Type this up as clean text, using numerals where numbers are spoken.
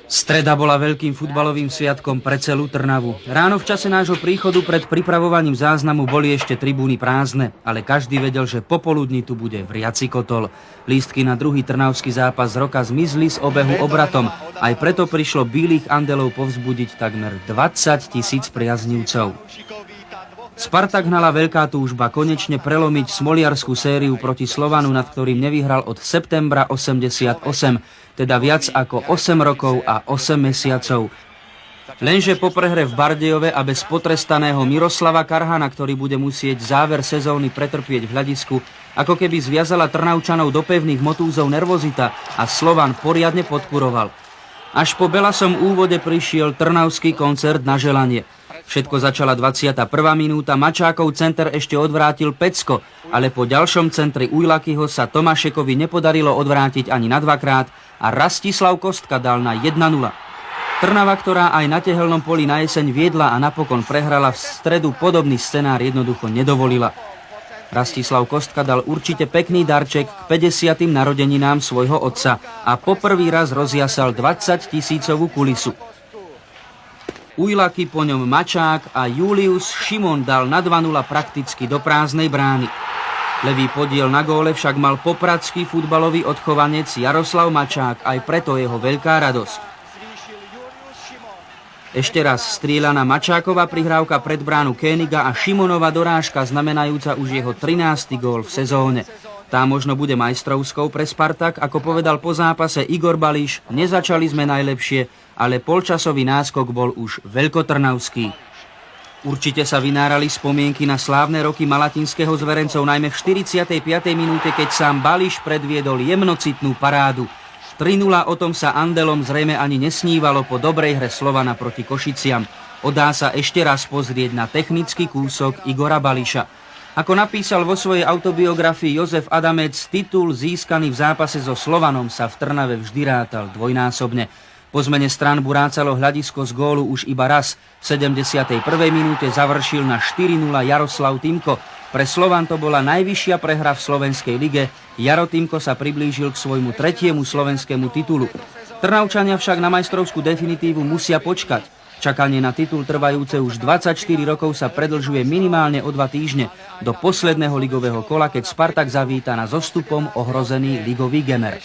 Streda bola veľkým futbalovým sviatkom pre celú Trnavu. Ráno v čase nášho príchodu pred pripravovaním záznamu boli ešte tribúny prázdne, ale každý vedel, že popoludní tu bude vriaci kotol. Lístky na druhý trnavský zápas roka zmizli z obehu obratom. Aj preto prišlo bílych andelov povzbudiť takmer 20 000 priaznivcov. Spartak hnala veľká túžba konečne prelomiť smoliarskú sériu proti Slovanu, nad ktorým nevyhral od septembra 88, teda viac ako 8 rokov a 8 mesiacov. Lenže po prehre v Bardejove a bez potrestaného Miroslava Karhana, ktorý bude musieť záver sezóny pretrpieť v hľadisku, ako keby zviazala Trnavčanov do pevných motúzov nervozita a Slovan poriadne podkuroval. Až po belasom úvode prišiel trnavský koncert na želanie. Všetko začala 21. minúta, Mačákov center ešte odvrátil Pecko, ale po ďalšom centri Ujlakyho sa Tomášekovi nepodarilo odvrátiť ani na dvakrát a Rastislav Kostka dal na 1-0. Trnava, ktorá aj na tehelnom poli na jeseň viedla a napokon prehrala, v stredu podobný scenár jednoducho nedovolila. Rastislav Kostka dal určite pekný darček k 50. narodeninám svojho otca a poprvý raz rozjasal 20 000-ovú kulisu. Ujlaky, po ňom Mačák a Julius Šimon dal na 2-0 prakticky do prázdnej brány. Levý podiel na góle však mal popradský futbalový odchovanec Jaroslav Mačák, aj preto jeho veľká radosť. Ešte raz strieľaná Mačáková prihrávka pred bránu Kéniga a Šimonova dorážka znamenajúca už jeho 13. gól v sezóne. Tá možno bude majstrovskou pre Spartak, ako povedal po zápase Igor Bališ, nezačali sme najlepšie, ale polčasový náskok bol už veľkotrnavský. Určite sa vynárali spomienky na slávne roky malatinského Zverencov, najmä v 45. minúte, keď sám Bališ predviedol jemnocitnú parádu. 3-0, o tom sa Andelom zrejme ani nesnívalo po dobrej hre Slovana proti Košiciam. Odá sa ešte raz pozrieť na technický kúsok Igora Bališa. Ako napísal vo svojej autobiografii Jozef Adamec, titul získaný v zápase so Slovanom sa v Trnave vždy rátal dvojnásobne. Po zmene strán burácalo hľadisko z gólu už iba raz. V 71. minúte završil na 4-0 Jaroslav Timko. Pre Slovan to bola najvyššia prehra v slovenskej lige. Jaro Timko sa priblížil k svojmu 3. slovenskému titulu. Trnavčania však na majstrovskú definitívu musia počkať. Čakanie na titul trvajúce už 24 rokov sa predlžuje minimálne o 2 týždne do posledného ligového kola, keď Spartak zavíta na zostupom ohrozený ligový gemer.